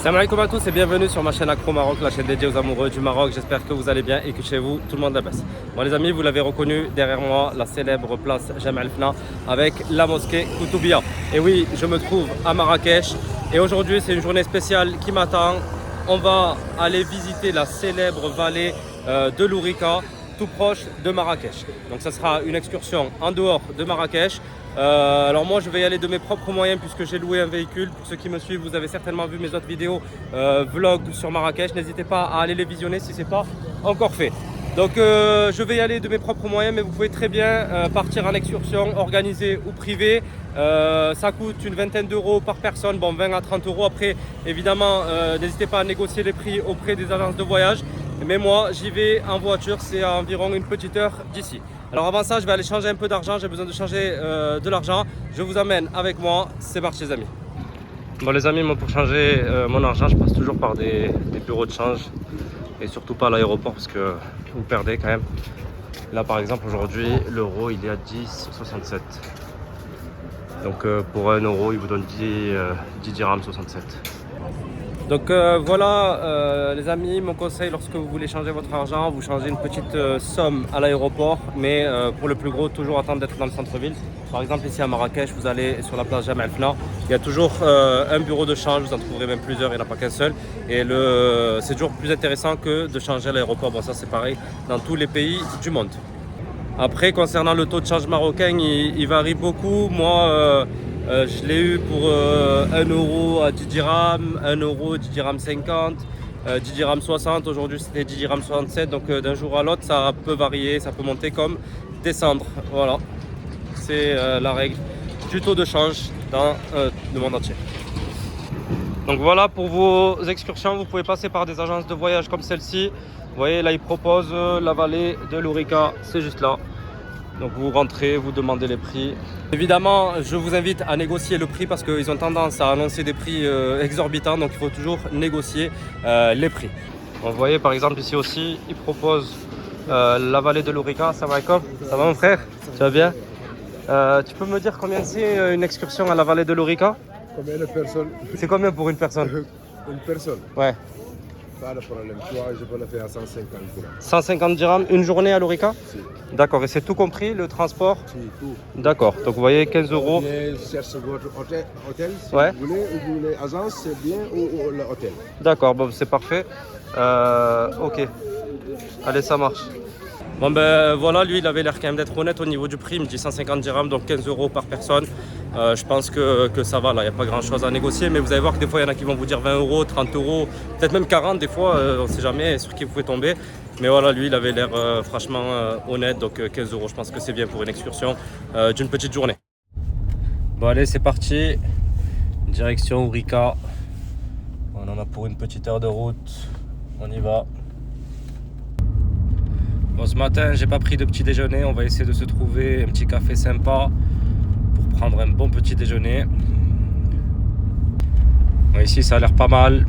Salam alaikum à tous et bienvenue sur ma chaîne Accro Maroc, la chaîne dédiée aux amoureux du Maroc. J'espère que vous allez bien et que chez vous, tout le monde la baisse. Bon les amis, vous l'avez reconnu derrière moi, la célèbre place Jemaa el-Fna avec la mosquée Koutoubia. Et oui, je me trouve à Marrakech et aujourd'hui c'est une journée spéciale qui m'attend. On va aller visiter la célèbre vallée de l'Ourika, tout proche de Marrakech. Donc ça sera une excursion en dehors de Marrakech. Alors moi je vais y aller de mes propres moyens puisque j'ai loué un véhicule. Pour ceux qui me suivent, vous avez certainement vu mes autres vidéos vlogs sur Marrakech. N'hésitez pas à aller les visionner si ce n'est pas encore fait. Donc je vais y aller de mes propres moyens, mais vous pouvez très bien partir en excursion organisée ou privée. Ça coûte une vingtaine d'euros par personne, bon 20 à 30 euros. Après évidemment n'hésitez pas à négocier les prix auprès des agences de voyage. Mais moi j'y vais en voiture, c'est à environ une petite heure d'ici. Alors avant ça je vais aller changer un peu d'argent, j'ai besoin de changer de l'argent. Je vous amène avec moi, c'est parti les amis. Bon les amis, moi pour changer mon argent je passe toujours par des bureaux de change. Et surtout pas à l'aéroport parce que vous perdez quand même. Là par exemple aujourd'hui l'euro il est à 10,67. Donc pour 1 euro il vous donne 10 dirhams 67. Donc voilà les amis, mon conseil lorsque vous voulez changer votre argent, vous changez une petite somme à l'aéroport, mais pour le plus gros toujours attendre d'être dans le centre-ville. Par exemple ici à Marrakech, vous allez sur la place Jemaa el-Fna, il y a toujours un bureau de change, vous en trouverez même plusieurs, il n'y en a pas qu'un seul. Et c'est toujours plus intéressant que de changer à l'aéroport, bon ça c'est pareil dans tous les pays du monde. Après concernant le taux de change marocain, il varie beaucoup. Moi je l'ai eu pour 1 euro à 10 dirhams, 1 euro 10 dirhams 50, 10 dirhams 60, aujourd'hui c'était 10 dirhams 67, donc d'un jour à l'autre ça peut varier, ça peut monter comme descendre, voilà, c'est la règle du taux de change dans le monde entier. Donc voilà pour vos excursions, vous pouvez passer par des agences de voyage comme celle-ci, vous voyez là ils proposent la vallée de l'Ourika, c'est juste là. Donc vous rentrez, vous demandez les prix. Évidemment, je vous invite à négocier le prix parce qu'ils ont tendance à annoncer des prix exorbitants. Donc il faut toujours négocier les prix. Vous voyez par exemple ici aussi, ils proposent la vallée de l'Ourika. Ça va comme? Ça va mon frère? Tu vas bien? Tu peux me dire combien c'est une excursion à la vallée de l'Ourika? Combien de personnes? C'est combien pour une personne? Une personne? Ouais. Pas de problème. Toi, je peux le faire à 150 dirhams. 150 dirhams, une journée à l'Ourika? Si. D'accord, et c'est tout compris, le transport? Si, tout. D'accord, donc vous voyez 15 euros. Bien, cherchez votre hôtel si Ouais. vous voulez agence, c'est bien, ou l'hôtel. D'accord, bon, c'est parfait. Ok, allez, ça marche. Bon ben voilà, lui il avait l'air quand même d'être honnête au niveau du prix, il me dit 150 dirhams, donc 15 euros par personne. Je pense que ça va, là, il n'y a pas grand chose à négocier, mais vous allez voir que des fois il y en a qui vont vous dire 20 euros, 30 euros, peut-être même 40 des fois, on ne sait jamais sur qui vous pouvez tomber. Mais voilà, lui il avait l'air franchement honnête, donc 15 euros, je pense que c'est bien pour une excursion d'une petite journée. Bon allez, c'est parti, direction Ourika. On en a pour une petite heure de route, on y va. Bon, ce matin, j'ai pas pris de petit déjeuner. On va essayer de se trouver un petit café sympa pour prendre un bon petit déjeuner. Bon, ici, ça a l'air pas mal.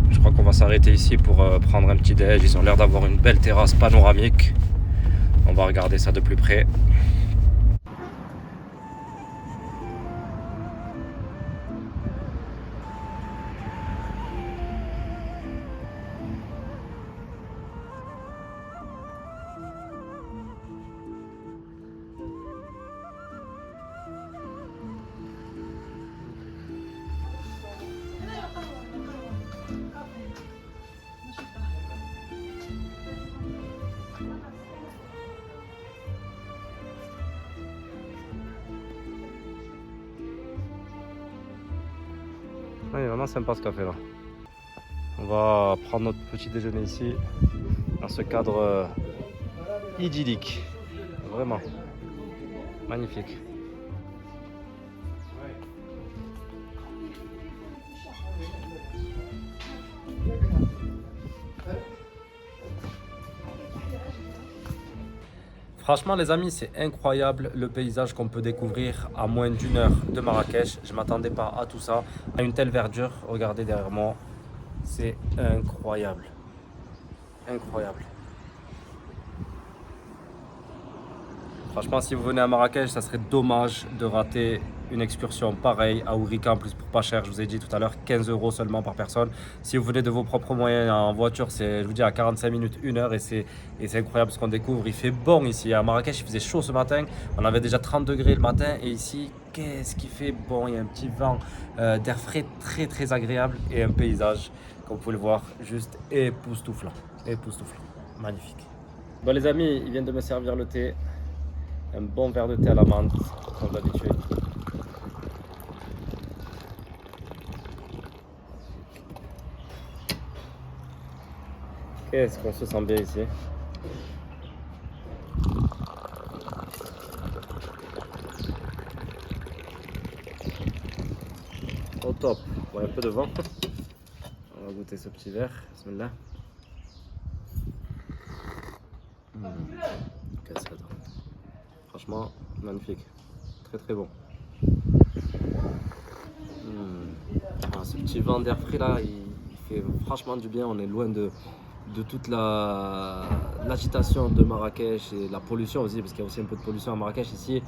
Je crois qu'on va s'arrêter ici pour prendre un petit déj. Ils ont l'air d'avoir une belle terrasse panoramique. On va regarder ça de plus près. Ah, il est vraiment sympa ce café là. On va prendre notre petit déjeuner ici, dans ce cadre idyllique. Vraiment magnifique. Franchement les amis, c'est incroyable le paysage qu'on peut découvrir à moins d'une heure de Marrakech. Je ne m'attendais pas à tout ça, à une telle verdure. Regardez derrière moi, c'est incroyable. Incroyable. Franchement, si vous venez à Marrakech, ça serait dommage de rater une excursion pareille à Ourika, en plus pour pas cher, je vous ai dit tout à l'heure, 15 € seulement par personne. Si vous venez de vos propres moyens en voiture, c'est, je vous dis, à 45 minutes, 1 heure, et c'est incroyable ce qu'on découvre. Il fait bon ici, à Marrakech, il faisait chaud ce matin, on avait déjà 30 degrés le matin, et ici, qu'est-ce qui fait bon, il y a un petit vent d'air frais très très agréable, et un paysage, comme vous pouvez le voir, juste époustouflant, magnifique. Bon les amis, ils viennent de me servir le thé. Un bon verre de thé à la menthe, comme d'habitude. Qu'est-ce qu'on se sent bien ici. Au top. Bon, il y a un peu de vent. On va goûter ce petit verre. Bismillah. Qu'est-ce que ça donne? Franchement, magnifique. Très très bon. Ah, ce petit vent d'air frais là, il fait franchement du bien. On est loin de toute l'agitation de Marrakech et la pollution aussi, parce qu'il y a aussi un peu de pollution à Marrakech ici.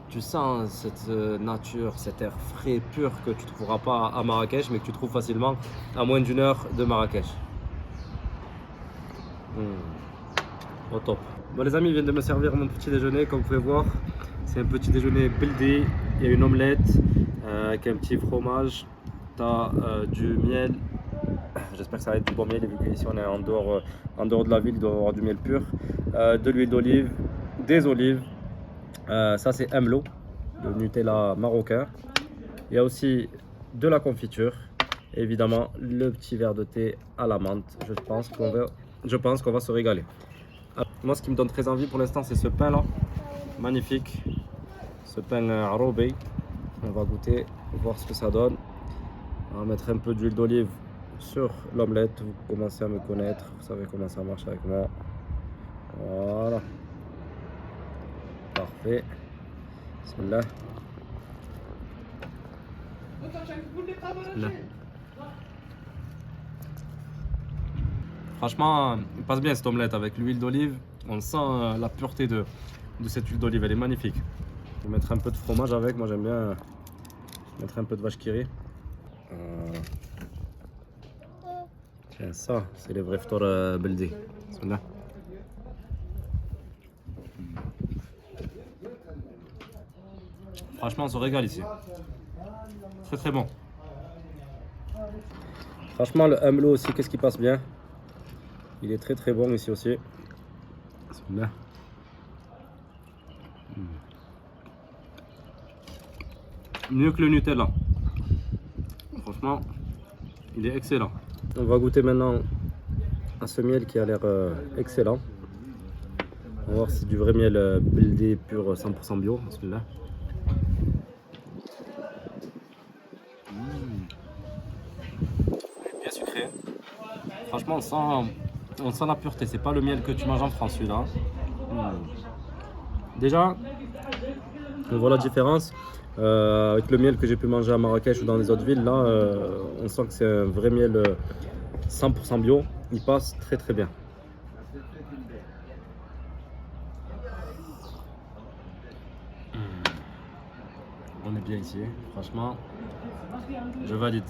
Tu sens cette nature, cet air frais pur que tu ne trouveras pas à Marrakech, mais que tu trouves facilement à moins d'1 heure de Marrakech. Au top. Bon les amis, ils viennent de me servir mon petit déjeuner, comme vous pouvez voir. C'est un petit déjeuner beldi. Il y a une omelette avec un petit fromage. Tu as du miel. J'espère que ça va être du bon miel, et vu qu'ici on est en dehors de la ville, il doit y avoir du miel pur. De l'huile d'olive, des olives. Ça c'est Emlo, le Nutella marocain. Il y a aussi de la confiture. Et évidemment le petit verre de thé à la menthe. Je pense qu'on va se régaler. Moi, ce qui me donne très envie pour l'instant, c'est ce pain là, magnifique, ce pain arrobé. On va goûter, voir ce que ça donne. On va mettre un peu d'huile d'olive sur l'omelette. Vous commencez à me connaître, vous savez comment ça marche avec moi. Voilà, parfait. Bismillah. Bismillah. Franchement, il passe bien cette omelette avec l'huile d'olive. On sent la pureté de cette huile d'olive, elle est magnifique. Je vais mettre un peu de fromage avec, moi j'aime bien mettre un peu de vache qui rit. Tiens, ça, c'est les vrais ftor beldi. Bismillah. Franchement, on se régale ici. Très très bon. Franchement, le Emlo aussi, qu'est-ce qui passe bien? Il est très très bon ici aussi. Bismillah. Mieux que le Nutella. Franchement, il est excellent. On va goûter maintenant à ce miel qui a l'air excellent. On va voir si c'est du vrai miel beldi pur 100% bio. Bismillah. Bien sucré. Franchement, on sent la pureté. C'est pas le miel que tu manges en France, celui-là. Déjà, on voit la différence avec le miel que j'ai pu manger à Marrakech ou dans les autres villes. Là, on sent que c'est un vrai miel 100% bio. Il passe très très bien. On est bien ici, franchement, je valide.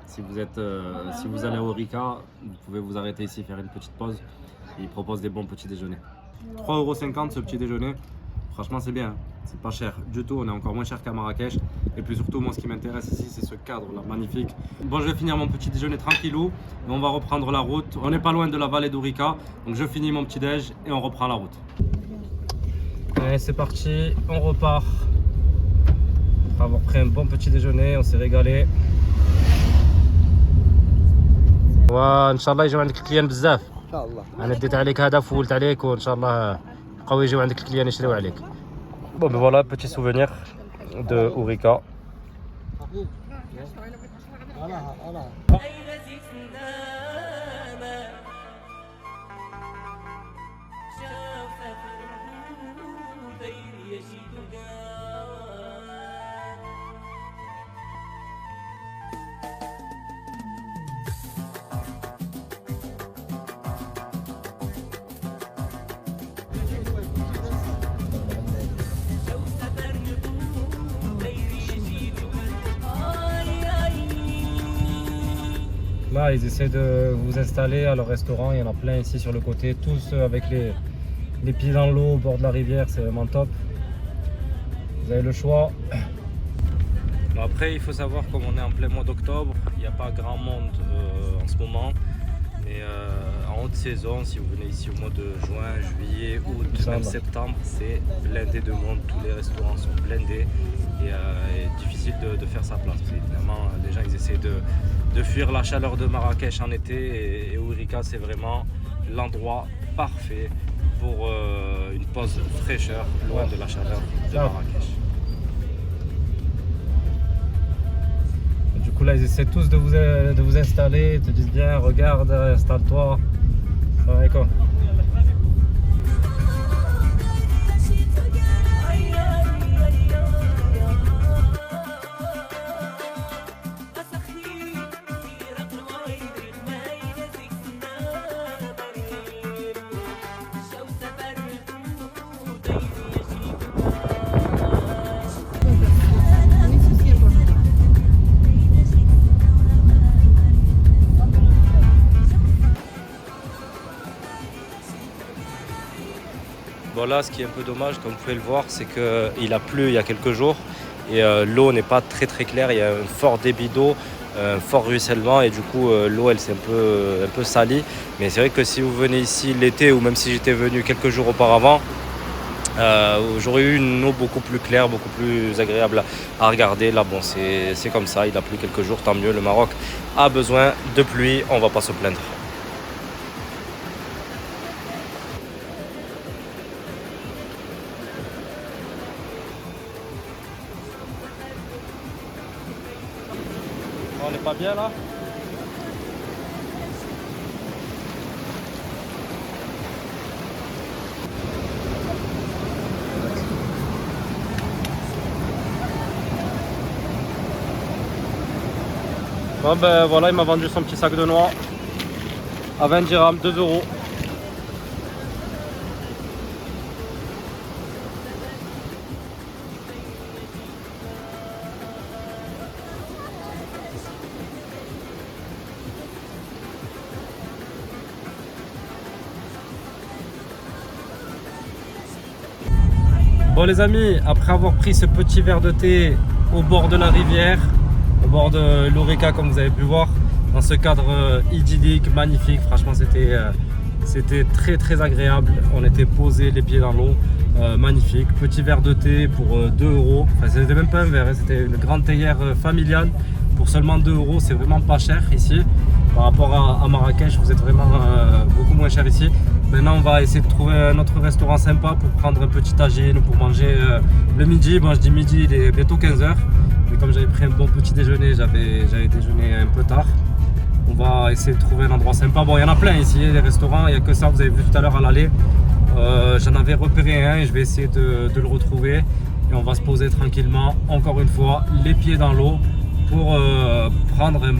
Si vous allez à Ourika, vous pouvez vous arrêter ici, faire une petite pause. Ils proposent des bons petits déjeuners. 3,50 € ce petit déjeuner. Franchement, c'est bien. C'est pas cher du tout. On est encore moins cher qu'à Marrakech. Et puis surtout, moi, ce qui m'intéresse ici, c'est ce cadre-là, magnifique. Bon, je vais finir mon petit déjeuner tranquillou. Et on va reprendre la route. On n'est pas loin de la vallée d'Ourika. Donc, je finis mon petit déj et on reprend la route. Allez, c'est parti. On repart. Après avoir pris un bon petit déjeuner, on s'est régalé. وان شاء الله يجيو عندك الكليان بزاف ان شاء الله. انا ديت عليك هذا فولت عليك وان شاء الله يبقاو يجيو عندك الكليان يشريو عليك. Bon ben voilà, petit souvenir de Ourika. Là, ils essaient de vous installer à leur restaurant. Il y en a plein ici sur le côté, tous avec les pieds dans l'eau au bord de la rivière. C'est vraiment top. Vous avez le choix. Bon, après, il faut savoir, comme on est en plein mois d'octobre, il n'y a pas grand monde en ce moment. Mais en haute saison, si vous venez ici au mois de juin, juillet, août, même septembre, c'est blindé de monde. Tous les restaurants sont blindés et difficile de faire sa place. Parce évidemment, les gens ils essaient de fuir la chaleur de Marrakech en été et Ourika, c'est vraiment l'endroit parfait pour une pause fraîcheur loin de la chaleur de Marrakech. Du coup là ils essaient tous de vous installer, ils te disent bien regarde, installe-toi. Ça va quoi. Bon là, ce qui est un peu dommage, comme vous pouvez le voir, c'est qu'il a plu il y a quelques jours et l'eau n'est pas très claire. Il y a un fort débit d'eau, un fort ruissellement et du coup l'eau elle s'est un peu salie. Mais c'est vrai que si vous venez ici l'été ou même si j'étais venu quelques jours auparavant, j'aurais eu une eau beaucoup plus claire, beaucoup plus agréable à regarder. Là bon, c'est comme ça, il a plu quelques jours, tant mieux. Le Maroc a besoin de pluie, on va pas se plaindre. On n'est pas bien là? Bon ben voilà, il m'a vendu son petit sac de noix à 20 dirhams, 2 euros. Bon les amis, après avoir pris ce petit verre de thé au bord de la rivière, au bord de l'Ourika comme vous avez pu voir, dans ce cadre idyllique, magnifique, franchement c'était très agréable. On était posés les pieds dans l'eau, magnifique. Petit verre de thé pour 2 euros, enfin c'était même pas un verre, c'était une grande théière familiale pour seulement 2 euros, c'est vraiment pas cher ici. Par rapport à Marrakech, vous êtes vraiment beaucoup moins cher ici. Maintenant, on va essayer de trouver un autre restaurant sympa pour prendre un petit tagine, pour manger le midi. Bon, je dis midi, il est bientôt 15 h. Mais comme j'avais pris un bon petit déjeuner, j'avais déjeuné un peu tard. On va essayer de trouver un endroit sympa. Bon, il y en a plein ici, les restaurants. Il n'y a que ça, vous avez vu tout à l'heure à l'aller. J'en avais repéré un et je vais essayer de le retrouver. Et on va se poser tranquillement, encore une fois, les pieds dans l'eau pour prendre un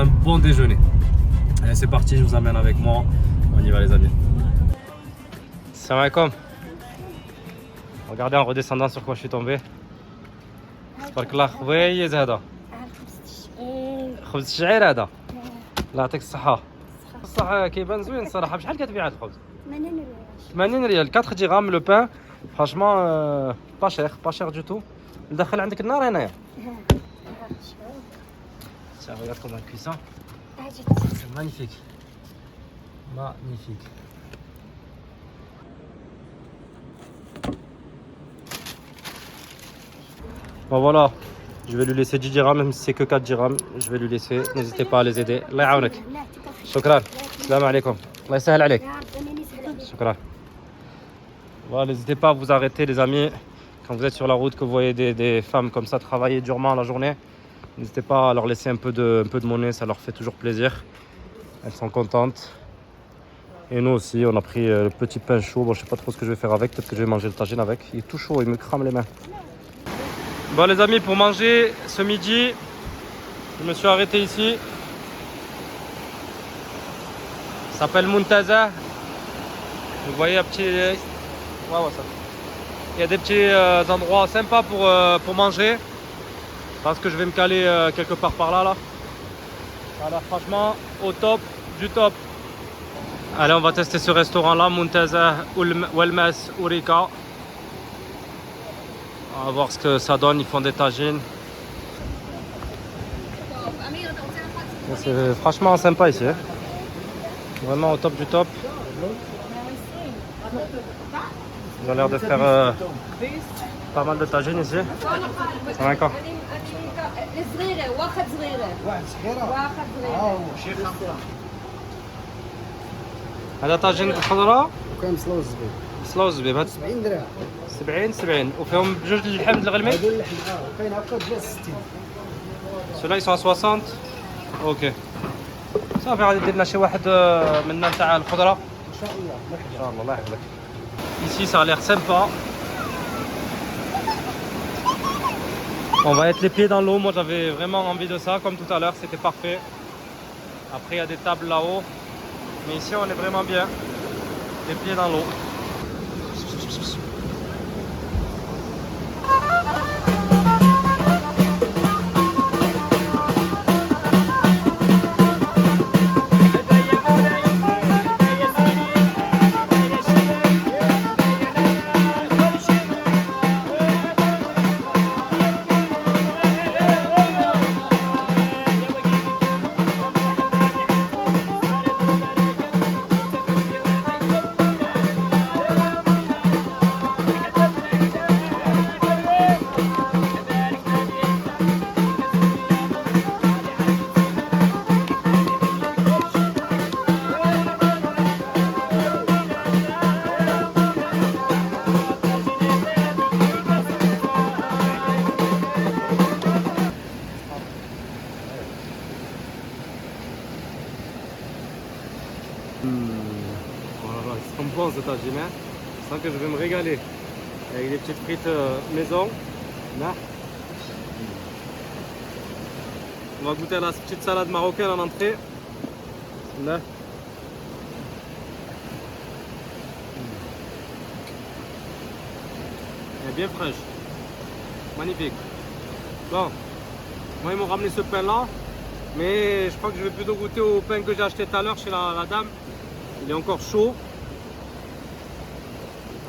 bon déjeuner. Allez, c'est parti, je vous emmène avec moi. On y va les amis. Salam alaikum. Regardez en redescendant sur quoi je suis tombé. Sparklah خويز هذا. خبز الشعير هذا. الله يعطيك الصحة. الصح كيبان زوين صراحة. بشحال كتبيع هذا الخبز؟ 80 ريال 4 dirhams le pain. Franchement pas cher du tout. ندخل عندك النار هنايا. Tiens, regarde comment elle cuit ça. C'est magnifique. Magnifique. Bon voilà, je vais lui laisser 10 dirhams, même si c'est que 4 dirhams, je vais lui laisser. N'hésitez pas à les aider. Allah yaounek. Shukran. Salam alaikum. Allah yasahal alaik. Shukran. Voilà, n'hésitez pas à vous arrêter les amis. Quand vous êtes sur la route, que vous voyez des femmes comme ça travailler durement la journée, n'hésitez pas à leur laisser un peu de monnaie, ça leur fait toujours plaisir. Elles sont contentes. Et nous aussi, on a pris le petit pain chaud. Bon, je sais pas trop ce que je vais faire avec, peut-être que je vais manger le tagine avec. Il est tout chaud, il me crame les mains. Bon les amis, pour manger ce midi, je me suis arrêté ici. Ça s'appelle Muntaza. Vous voyez un petit... Ouais, ça. Il y a des petits endroits sympas pour manger. Je pense que je vais me caler quelque part par là. Voilà, franchement, au top du top. Allez, on va tester ce restaurant-là, Muntaza Welmes Ourika. On va voir ce que ça donne, ils font des tagines. C'est franchement sympa ici. Hein. Vraiment au top du top. Ils ont l'air de faire pas mal de tagines ici. Ça va encore. هذا طاجين الخضراء وكان سلو الزبيب سلو الزبيب هاد 70 درهم 70 وفيهم بجوج اللحم الغلمي هادو اللحم وكاين هكا ديال 60 ceux-là ils sont à 60 ok صافي غادي دير لنا شي واحد منا تاع الخضره ان شاء الله ان شاء الله الله يحفظك ici ça a l'air sympa on va être les pieds dans l'eau moi j'avais vraiment envie de ça comme tout à l'heure c'était parfait après il y a des tables là-haut mais ici on est vraiment bien les pieds dans l'eau. Voilà, ils sont bons ces tagines, hein. Je sens que je vais me régaler avec des petites frites maison. Là. On va goûter à la petite salade marocaine en entrée. Là. Elle est bien fraîche. Magnifique. Bon, moi ils m'ont ramené ce pain là. Mais je crois que je vais plutôt goûter au pain que j'ai acheté tout à l'heure chez la dame. Il est encore chaud.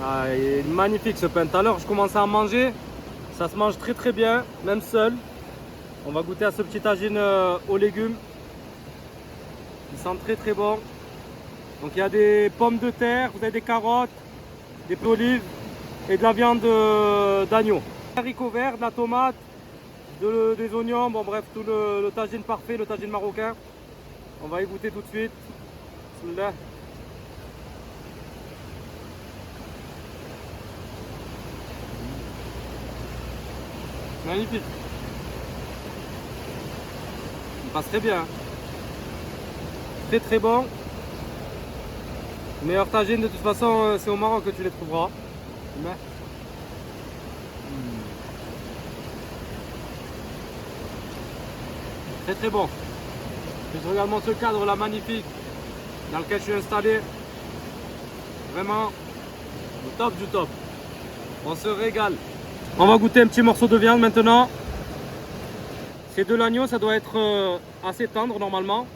Ah, il est magnifique ce pain. Tout à l'heure, je commençais à manger. Ça se mange très très bien, même seul. On va goûter à ce petit tagine aux légumes. Il sent très très bon. Donc il y a des pommes de terre, vous avez des carottes, des olives et de la viande d'agneau. Des haricots verts, de la tomate. Des oignons, bon bref, tout le tagine parfait, le tagine marocain. On va y goûter tout de suite. Bismillah. Magnifique. Il passe très bien. Très très bon. Meilleur tagine de toute façon, c'est au Maroc que tu les trouveras. Mais... Très très bon. Je regarde ce cadre là magnifique dans lequel je suis installé. Vraiment le top du top. On se régale. On va goûter un petit morceau de viande maintenant. C'est de l'agneau, ça doit être assez tendre normalement.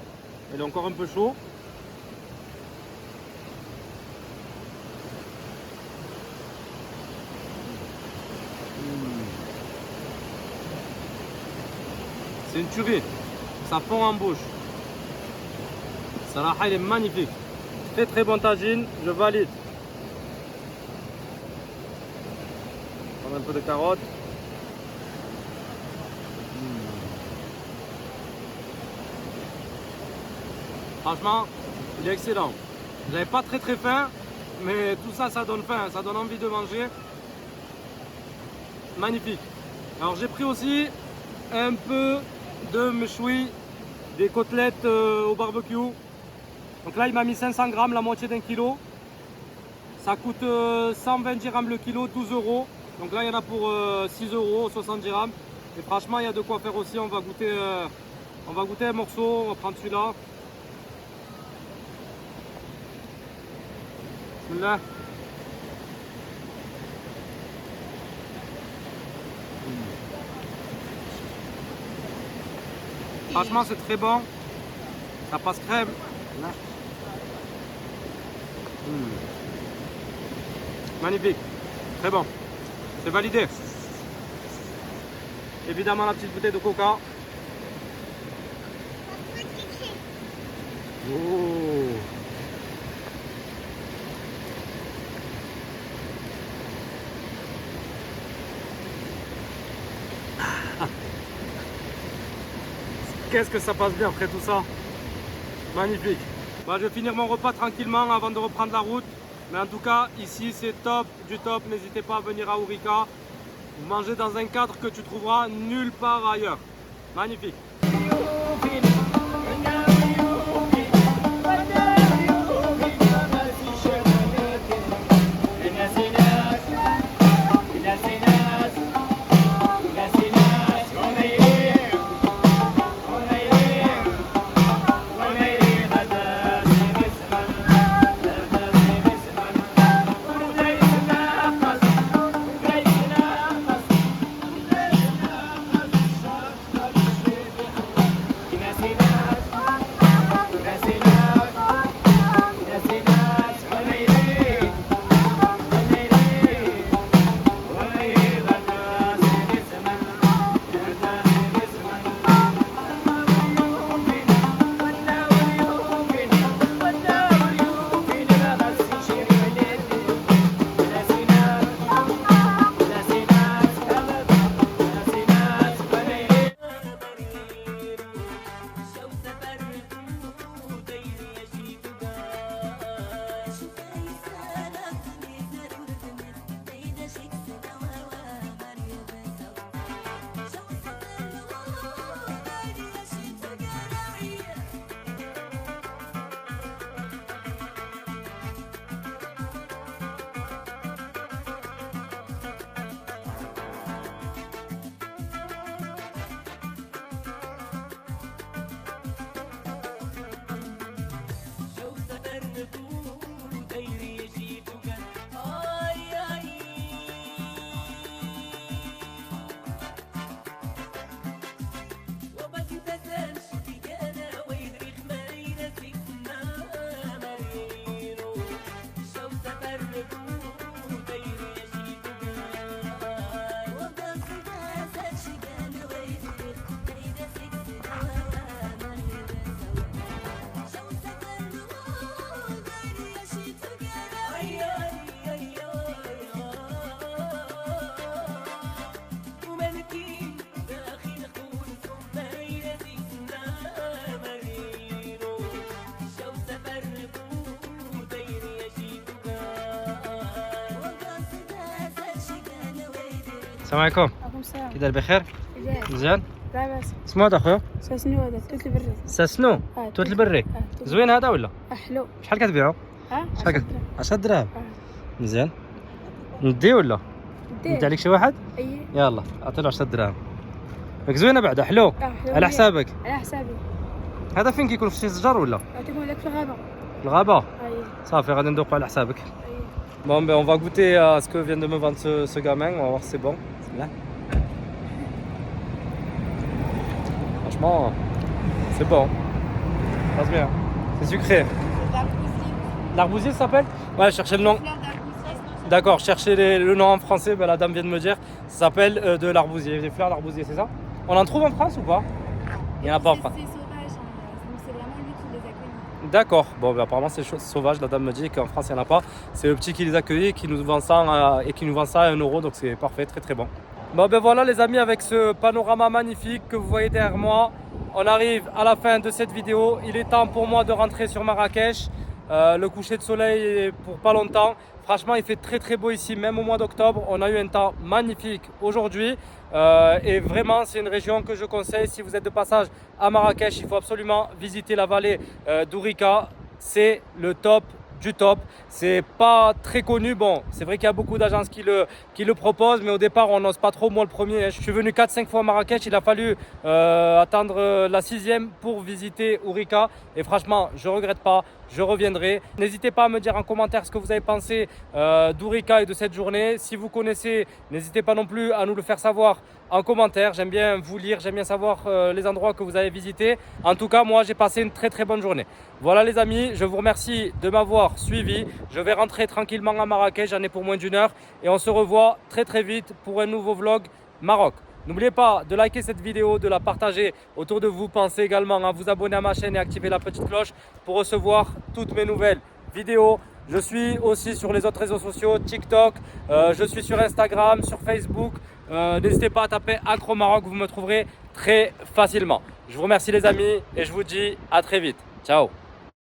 Il est encore un peu chaud. C'est une tuerie, ça fond en bouche. Sarah, il est magnifique. Très très bon tagine, je valide. On a un peu de carottes. Franchement, il est excellent. J'avais pas très très faim, mais tout ça, ça donne faim, ça donne envie de manger. Magnifique. Alors j'ai pris aussi un peu de méchoui, des côtelettes au barbecue. Donc là il m'a mis 500 grammes, la moitié d'un kilo. Ça coûte 120 dirhams le kilo, 12 euros. Donc là il y en a pour 6 euros, 60 dirhams. Et franchement il y a de quoi faire aussi. On va goûter un morceau, on va prendre celui-là. Bismillah. Franchement c'est très bon. Ça passe crème. Magnifique. Très bon. C'est validé. Évidemment la petite bouteille de coca. Oh. Qu'est-ce que ça passe bien après tout ça. Magnifique. Bah, je vais finir mon repas tranquillement avant de reprendre la route. Mais en tout cas, ici c'est top du top. N'hésitez pas à venir à Ourika. Vous mangez dans un cadre que tu trouveras nulle part ailleurs. Magnifique. السلام عليكم. عليكم السلام. كي داير بخير؟ كيفاش؟ مزيان؟ لا باس. اسمو هذا اخويا؟ ساسنو هذا توت البري. ساسنو توت البري. توت. زوين هذا ولا؟ حلو. شحال كتبيعو؟ شحال 10 دراهم. مزيان. ندي ولا؟ ندي عليك شي واحد؟ اي. يلا اعطي له 10 دراهم. ياك زوينه بعدا حلو؟ حلو. على حسابك. على حسابي. هذا فين كيكون في شي شجر ولا؟ تيكون لك في الغابه. في الغابه؟ اي. صافي غادي ندوقو على حسابك. اي. Bon, ben on va goûter à ce que vient de me vendre ce gamin, on va voir si c'est bon. Là. Franchement, c'est bon. Ça passe bien. C'est sucré. L'arbousier ça s'appelle? Ouais, cherchez le nom. D'accord, cherchez le nom en français, ben, la dame vient de me dire. Ça s'appelle de l'arbousier, des fleurs d'arbousier, c'est ça? On en trouve en France ou pas? Il n'y en a pas en France. C'est sauvage, c'est vraiment lui qui les accueille. D'accord, bon ben, apparemment c'est sauvage, la dame me dit qu'en France il n'y en a pas. C'est le petit qui les accueille qui nous vend ça et qui nous vend ça à 1 euro, donc c'est parfait, très très bon. Bon ben voilà les amis, avec ce panorama magnifique que vous voyez derrière moi, on arrive à la fin de cette vidéo. Il est temps pour moi de rentrer sur Marrakech. Le coucher de soleil est pour pas longtemps. Franchement il fait très très beau ici, même au mois d'octobre. On a eu un temps magnifique aujourd'hui. Et vraiment c'est une région que je conseille. Si vous êtes de passage à Marrakech, il faut absolument visiter la vallée d'Ourika. C'est le top du top. C'est pas très connu. Bon, c'est vrai qu'il y a beaucoup d'agences qui le proposent, mais au départ on n'ose pas trop. Moi le premier, je suis venu 4-5 fois à Marrakech. Il a fallu attendre la 6e pour visiter Ourika. Et franchement, je regrette pas. je reviendrai. N'hésitez pas à me dire en commentaire ce que vous avez pensé d'Ourika et de cette journée. Si vous connaissez, n'hésitez pas non plus à nous le faire savoir en commentaire. J'aime bien vous lire, j'aime bien savoir les endroits que vous avez visités. En tout cas, moi, j'ai passé une très bonne journée. Voilà les amis, je vous remercie de m'avoir suivi. Je vais rentrer tranquillement à Marrakech, j'en ai pour moins d'une heure. Et on se revoit très vite pour un nouveau vlog Maroc. N'oubliez pas de liker cette vidéo, de la partager autour de vous. Pensez également à vous abonner à ma chaîne et activer la petite cloche pour recevoir toutes mes nouvelles vidéos. Je suis aussi sur les autres réseaux sociaux, TikTok, je suis sur Instagram, sur Facebook. N'hésitez pas à taper Accro Maroc, vous me trouverez très facilement. Je vous remercie les amis et je vous dis à très vite. Ciao.